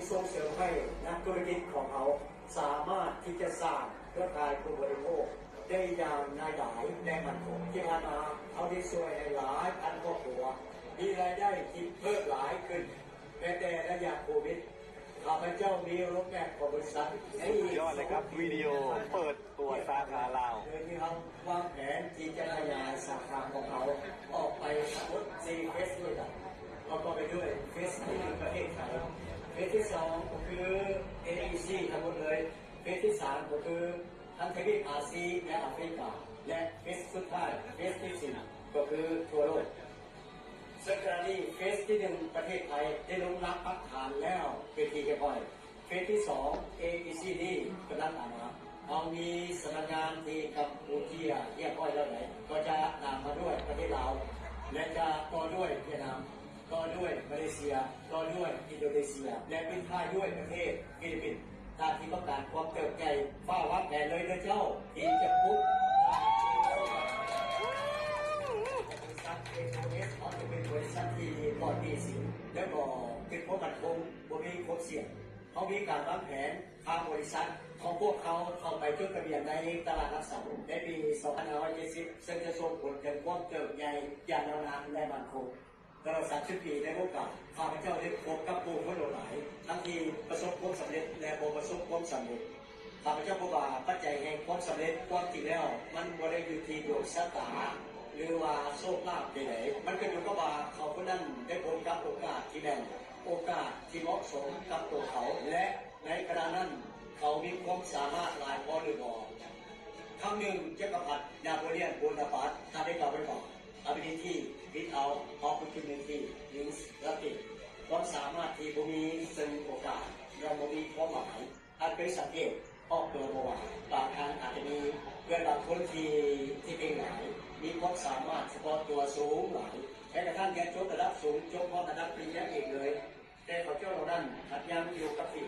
ส่งเสริมให้นักธุรกิจของเขาสามารถที่จะสร้างเครือข่ายผู้บริโภคได้อย่างน่าหลายและมั่นคงที่ผ่านมาเขาได้ช่วยให้หลายพันครอบครัวมีรายได้ที่เพิ่มหลายขึ้นแม้แต่ระยะโควิดข้าพเจ้ามีรถแมพของบริษัทสุดยอดเลยครับวิดีโอเปิดตัวสาขาลาวโดยที่เขาวางแผนที่จะขยายสาขาของเขาออกไปทั้งหมด4 เฟสด้วยกันประกอบไปด้วยเฟสที่1ประเทศไทยเฟสที่2ก็คือ AEC ทั้งหมดเลยเฟสที่3ก็คือทั้งทวีปอาซีและแอฟริกาและเฟสสุดท้ายเฟสที่4ก็คือทั่วโลกซึ่งขณะนี้เฟสที่1ประเทศไทยได้ลงรับปักฐานแล้วเป็นที่เรียบร้อยเฟสที่2 AECD กำลังตามมาเอามีสำนักงานที่กัมพูชาเรียบร้อยแล้วไหนก็จะนำมาด้วยประเทศลาวและจะต่อด้วยเวียดนามต่อด้วยมาเลเซียต่อด้วยอินโดนีเซียและปิดท้ายด้วยประเทศฟิลิปปินส์ตามที่ต้องการความเติบใหญ่ฟ้าวัดแผนเลยนะเจ้าที่จะปุ๊บบริษัทเอโอเอสเขาจะเป็นบริษัทที่ก่อนดีสินแล้วก็เป็นเพราะมันคงบ่มีความเสี่ยงเขามีการวางแผนทางบริษัทของพวกเขาเข้าไปจดทะเบียนในตลาดหลักทรัพย์ในปี2570ซึ่งจะส่งผลถึงความเติบใหญ่อย่างยาวนานและมั่นคงตลอด30 ปีในโอกาสข้าพเจ้าได้พบกับผู้คนหลายทั้งที่ประสบความสำเร็จและบ่ประสบความสำเร็จข้าพเจ้าพบว่าปัจจัยแห่งความสำเร็จความจริงแล้วมันบ่ได้อยู่ที่ดวงชะตาหรือว่าโชคลาภใดๆมันก็อยู่กับว่าเขาคนนั้นได้พบกับโอกาสที่แม่นโอกาสที่เหมาะสมกับตัวเขาและในขณะนั้นเขามีความสามารถหลายพอหรือบ่ครั้งหนึ่งจักรพรรดินาโปเลียนโบนาปาร์ตท่านได้กล่าวไว้ว่า ability without opportunity means nothing ความสามารถที่บ่มีซึ่งโอกาสยังบ่มีความหมายอาจเป็นสังเกตออกตัวบ่ว่าบางครั้งอาจจะมีเพื่อนบางคนที่เก่งหลายมีความสามารถเฉพาะตัวสูงหลายแม้กระทั่งแกจบระดับสูงจบพอระดับปริญญาเอกเลยแต่เขาเจ้าเรานั้นขัดยังอยู่กับสิ่ง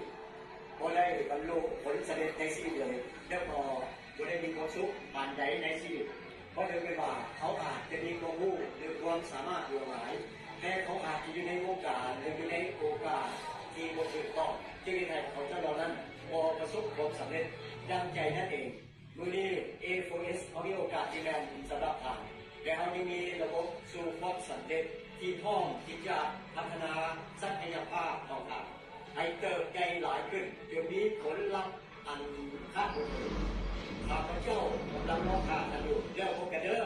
พอได้บรรลุผลสำเร็จในชีวิตเลยแล้วพอได้มีความสุขผ่านใจในชีวิตเพราะเดินไปว่าเขาอาจจะมีความรู้หรือความสามารถหลายแต่เขาอาจจะอยู่ในวงการหรืออยู่ในโอกาสที่บ่ถูกต้องจึงให้เขาเจ้าเรานั้นพอประสบความสำเร็จดังใจนั่นเองมื้อนี้ A4S เขามีโอกาสที่แม่นสำหรับทางและเขายังมีระบบสู่ความสำเร็จที่พร้อมที่จะพัฒนาศักยภาพของเขาให้เติบใหญ่หลายขึ้นเดี๋ยวนี้ผลลัพธ์อันคาดไม่ถึงข้าพเจ้ากำลังรอคากันอยู่เดี๋ยวพบกันเด้อ